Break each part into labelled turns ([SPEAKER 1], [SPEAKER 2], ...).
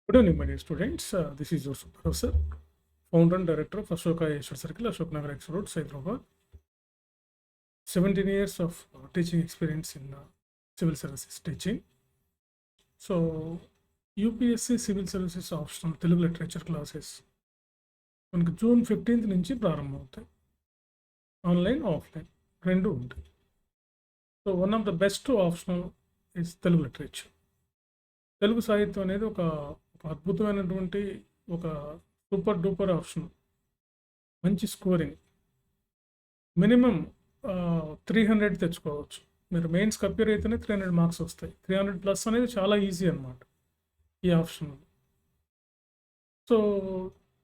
[SPEAKER 1] Good evening, my dear students. This is your professor, founder and director of Ashoka Yeshwar Circle, Ashok Nagar X Road, Hyderabad. 17 years of teaching experience in civil services teaching. So, UPSC Civil Services Optional Telugu Literature classes మనకి June 15th నుంచి ప్రారంభమవుతాయి. Online offline రెండు ఉంటాయి. So one of the best optional is Telugu literature. Telugu సాహిత్యం అనేది ఒక అద్భుతమైనటువంటి ఒక సూపర్ డూపర్ ఆప్షన్. మంచి స్కోరింగ్ మినిమం 300 తెచ్చుకోవచ్చు. మీరు మెయిన్స్ అపియర్ అయితేనే 300 మార్క్స్ వస్తాయి. 300+ అనేది చాలా ఈజీ అనమాట ఈ option. So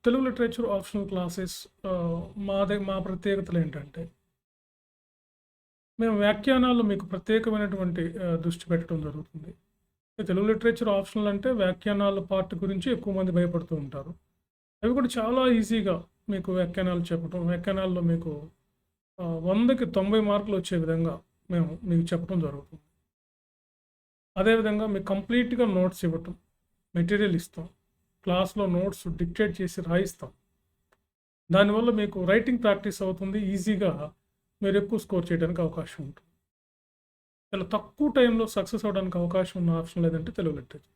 [SPEAKER 1] Telugu literature optional classes మా ప్రత్యేకతలు ఏంటంటే, మేము వ్యాఖ్యానాల్లో మీకు ప్రత్యేకమైనటువంటి దృష్టి పెట్టడం జరుగుతుంది. తెలుగు లిటరేచర్ ఆప్షనల్ అంటే వ్యాఖ్యానాల పార్ట్ గురించి ఎక్కువ మంది భయపడుతూ ఉంటారు. అవి కూడా చాలా ఈజీగా మీకు వ్యాఖ్యానాలు చెప్పడం, వ్యాఖ్యానాల్లో మీకు 100కి 90 మార్కులు వచ్చే విధంగా మేము మీకు చెప్పడం జరుగుతుంది. అదేవిధంగా మీకు కంప్లీట్గా నోట్స్ ఇవ్వటం, మెటీరియల్ ఇస్తాం, క్లాస్లో నోట్స్ డిక్టేట్ చేసి రాయిస్తాం. దానివల్ల మీకు రైటింగ్ ప్రాక్టీస్ అవుతుంది, ఈజీగా మీరు ఎక్కువ స్కోర్ చేయడానికి అవకాశం ఉంటుంది. చాలా తక్కువ టైంలో సక్సెస్ అవ్వడానికి అవకాశం ఉన్న ఆప్షన్ లేదంటే తెలుగు లిటరేచర్.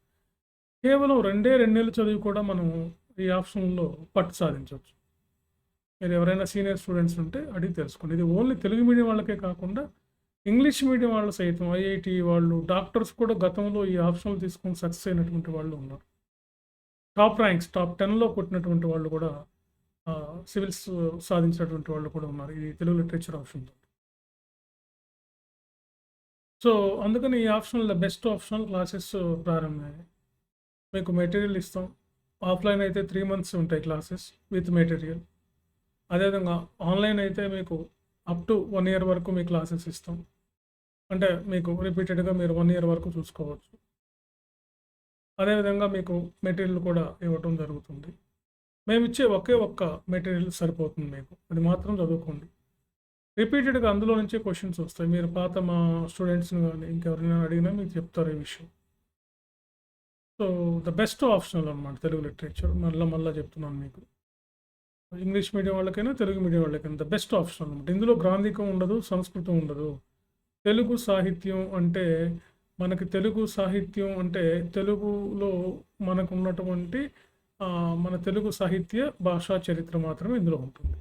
[SPEAKER 1] కేవలం 2 నెలలు చదివి కూడా మనం ఈ ఆప్షన్లో పట్టు సాధించవచ్చు. మీరు ఎవరైనా సీనియర్ స్టూడెంట్స్ ఉంటే అడిగి తెలుసుకోండి. ఇది ఓన్లీ తెలుగు మీడియం వాళ్ళకే కాకుండా ఇంగ్లీష్ మీడియం వాళ్ళు సైతం, ఐఐటి వాళ్ళు, డాక్టర్స్ కూడా గతంలో ఈ ఆప్షన్లు తీసుకొని సక్సెస్ అయినటువంటి వాళ్ళు ఉన్నారు. టాప్ 10లో కొట్టినటువంటి వాళ్ళు కూడా సివిల్స్ సాధించినటువంటి వాళ్ళు కూడా ఉన్నారు ఈ తెలుగు లిటరేచర్ ఆప్షన్తో. సో అందుకని ఈ ఆప్షనల్ బెస్ట్ ఆప్షనల్ క్లాసెస్ ప్రారంభమయ్యాయి. మీకు మెటీరియల్ ఇస్తాం. ఆఫ్లైన్ అయితే 3 months ఉంటాయి క్లాసెస్ విత్ మెటీరియల్. అదేవిధంగా ఆన్లైన్ అయితే మీకు అప్ టు 1 year వరకు మీ క్లాసెస్ ఇస్తాం. అంటే మీకు రిపీటెడ్గా మీరు 1 year వరకు చూసుకోవచ్చు. అదేవిధంగా మీకు మెటీరియల్ కూడా ఇవ్వటం జరుగుతుంది. మేము ఇచ్చే ఒక్క మెటీరియల్ సరిపోతుంది మీకు, అది మాత్రం చదువుకోండి. రిపీటెడ్గా అందులో నుంచే క్వశ్చన్స్ వస్తాయి. మీరు పాత మా స్టూడెంట్స్ని కానీ ఇంకెవరైనా అడిగినా మీకు చెప్తారు ఈ విషయం. సో ద బెస్ట్ ఆప్షనల్ అనమాట తెలుగు లిటరేచర్. మళ్ళీ చెప్తున్నాను మీకు. ఇంగ్లీష్ మీడియం వాళ్ళకైనా తెలుగు మీడియం వాళ్ళకైనా ద బెస్ట్ ఆప్షన్ అనమాట. ఇందులో గ్రాంధికం ఉండదు, సంస్కృతం ఉండదు. తెలుగు సాహిత్యం అంటే తెలుగులో మనకు ఉన్నటువంటి మన తెలుగు సాహిత్య భాషా చరిత్ర మాత్రమే ఇందులో ఉంటుంది.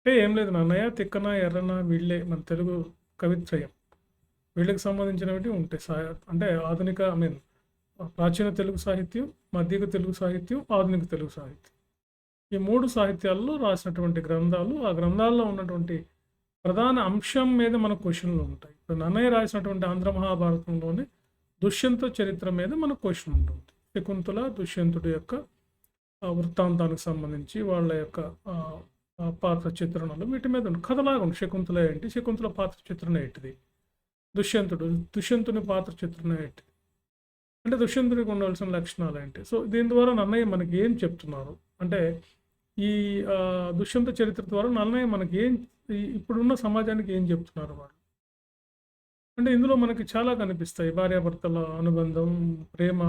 [SPEAKER 1] అంటే ఏం లేదు, నన్నయ్య, తిక్కన, ఎర్రన వీళ్ళే మన తెలుగు కవిత్రయం. వీళ్ళకి సంబంధించినవి ఉంటాయి. అంటే ఆధునిక ప్రాచీన తెలుగు సాహిత్యం, మధ్యక తెలుగు సాహిత్యం, ఆధునిక తెలుగు సాహిత్యం. ఈ 3 సాహిత్యాల్లో రాసినటువంటి గ్రంథాలు, ఆ గ్రంథాల్లో ఉన్నటువంటి ప్రధాన అంశం మీద మన క్వశ్చన్లు ఉంటాయి. ఇప్పుడు నన్నయ్య రాసినటువంటి ఆంధ్ర మహాభారతంలోని దుష్యంత చరిత్ర మీద మనకు క్వశ్చన్ ఉంటుంది. శకుంతల, దుష్యంతుడి యొక్క వృత్తాంతానికి సంబంధించి వాళ్ళ యొక్క పాత్ర చిత్రణలు వీటి మీద కథలాగా ఉంటుంది. శకుంతల ఏంటి, శకుంతల పాత్ర చిత్రణ ఏంటిది, దుష్యంతుని పాత్ర చిత్రణ ఏంటి, అంటే దుష్యంతునికి ఉండవలసిన లక్షణాలు ఏంటి. సో దీని ద్వారా నన్నయ్య మనకి ఏం చెప్తున్నారు అంటే, ఈ దుష్యంత చరిత్ర ద్వారా నన్నయ్య మనకి ఇప్పుడున్న సమాజానికి ఏం చెప్తున్నారు వాళ్ళు అంటే, ఇందులో మనకి చాలా కనిపిస్తాయి. భార్యాభర్తల అనుబంధం, ప్రేమ,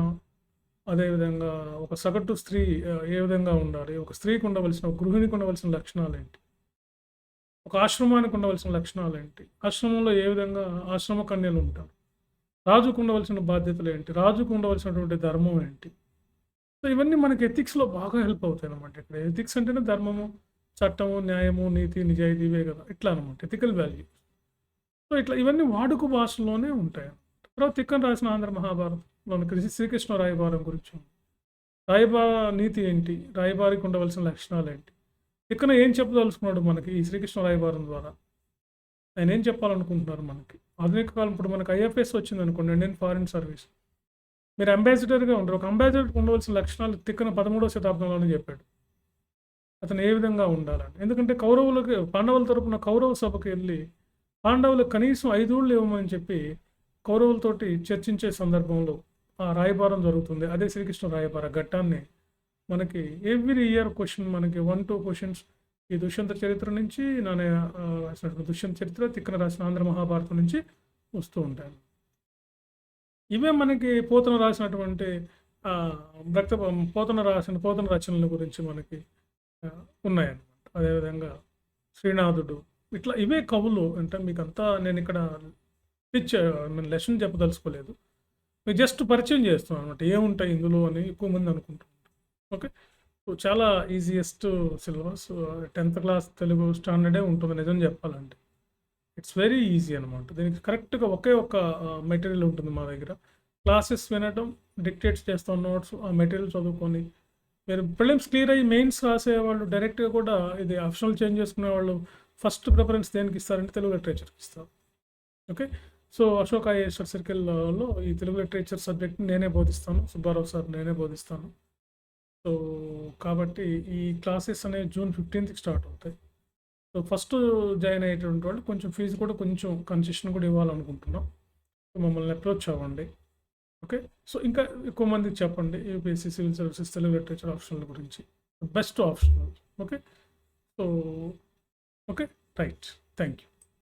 [SPEAKER 1] అదేవిధంగా ఒక సగటు స్త్రీ ఏ విధంగా ఉండాలి, ఒక స్త్రీకి ఉండవలసిన, ఒక గృహిణికి ఉండవలసిన లక్షణాలు ఏంటి, ఒక ఆశ్రమానికి ఉండవలసిన లక్షణాలు ఏంటి, ఆశ్రమంలో ఏ విధంగా ఆశ్రమ కన్యలు ఉంటారు, రాజుకు ఉండవలసిన బాధ్యతలు ఏంటి, రాజుకు ఉండవలసినటువంటి ధర్మం ఏంటి. సో ఇవన్నీ మనకి ఎథిక్స్లో బాగా హెల్ప్ అవుతాయి అనమాట. ఇక్కడ ఎథిక్స్ అంటేనే ధర్మము, చట్టము, న్యాయము, నీతి, నిజాయితీ ఇవే కదా, ఇట్లా అనమాట ఎథికల్ వాల్యూ. సో ఇట్లా ఇవన్నీ వాడుక భాషలోనే ఉంటాయి. తర్వాత తిక్కన రాసిన ఆంధ్ర మహాభారతంలోని శ్రీకృష్ణ రాయబారం గురించి రాయబార నీతి ఏంటి, రాయబారికి ఉండవలసిన లక్షణాలు ఏంటి, తిక్కన ఏం చెప్పదలుచుకున్నాడు మనకి ఈ శ్రీకృష్ణ రాయబారం ద్వారా, ఆయన ఏం చెప్పాలనుకుంటున్నారు మనకి. ఆధునిక కాలం ఇప్పుడు మనకి IFS వచ్చింది అనుకోండి, ఇండియన్ ఫారిన్ సర్వీస్. మీరు అంబాసిడర్గా ఉండరు. ఒక అంబాసిడర్కి ఉండవలసిన లక్షణాలు తిక్కన 13వ శతాబ్దంలోనే చెప్పాడు. అతను ఏ విధంగా ఉండాలని. ఎందుకంటే పాండవుల తరపున కౌరవ సభకి వెళ్ళి పాండవులకు కనీసం 5 ఊళ్ళు ఇవ్వమని చెప్పి కౌరవులతోటి చర్చించే సందర్భంలో ఆ రాయబారం జరుగుతుంది. అదే శ్రీకృష్ణ రాయబార ఘట్టాన్ని మనకి ఎవ్రీ ఇయర్ క్వశ్చన్, మనకి 1-2 క్వశ్చన్స్ ఈ దుష్యంత చరిత్ర నుంచి, రాసినటువంటి దుష్యంత చరిత్ర, తిక్కన రాసిన ఆంధ్ర మహాభారతం నుంచి వస్తూ ఉంటాయి. ఇవే మనకి పోతన రాసినటువంటి రక్త పోతన రచనల గురించి మనకి ఉన్నాయన్నమాట. అదేవిధంగా శ్రీనాథుడు ఇట్లా ఇవే కవులు. అంటే మీకంతా నేను ఇక్కడ నేను లెసన్ చెప్పదలుచుకోలేదు. మీకు జస్ట్ పరిచయం చేస్తున్నాను అనమాట. ఏముంటాయి ఇందులో అని ఎక్కువ మంది అనుకుంటున్నారు. ఓకే. సో చాలా easiest syllabus 10th class Telugu స్టాండర్డే ఉంటుంది నిజం చెప్పాలంటే. ఇట్స్ వెరీ ఈజీ అనమాట. దీనికి కరెక్ట్గా ఒకే ఒక మెటీరియల్ ఉంటుంది మా దగ్గర. క్లాసెస్ వినడం, డిక్టేట్స్ చేస్తాం నోట్స్, ఆ మెటీరియల్ చదువుకొని మీరు ప్రిలిమ్స్ క్లియర్ అయ్యి మెయిన్స్ రాసేవాళ్ళు డైరెక్ట్గా కూడా ఇది ఆప్షనల్ చేంజ్ చేసుకునే వాళ్ళు ఫస్ట్ ప్రిఫరెన్స్ దేనికి ఇస్తారంటే తెలుగు లిటరేచర్కి ఇస్తారు. ఓకే. సో అశోక్ ఐఏఎస్ సర్కిల్లో ఈ తెలుగు లిటరేచర్ సబ్జెక్ట్ని నేనే బోధిస్తాను. సుబ్బారావు సార్ నేనే బోధిస్తాను. సో కాబట్టి ఈ క్లాసెస్ అనేవి June 15th స్టార్ట్ అవుతాయి. సో ఫస్ట్ జాయిన్ అయ్యేటువంటి వాళ్ళు కొంచెం ఫీజు కూడా కొంచెం కన్సెషన్ కూడా ఇవ్వాలనుకుంటున్నాం. సో మమ్మల్ని అప్రోచ్ అవ్వండి. ఓకే. సో ఇంకా ఎక్కువ మందికి చెప్పండి UPSC civil services Telugu literature optional గురించి. Best optional. Okay. So okay. Right. Thank you.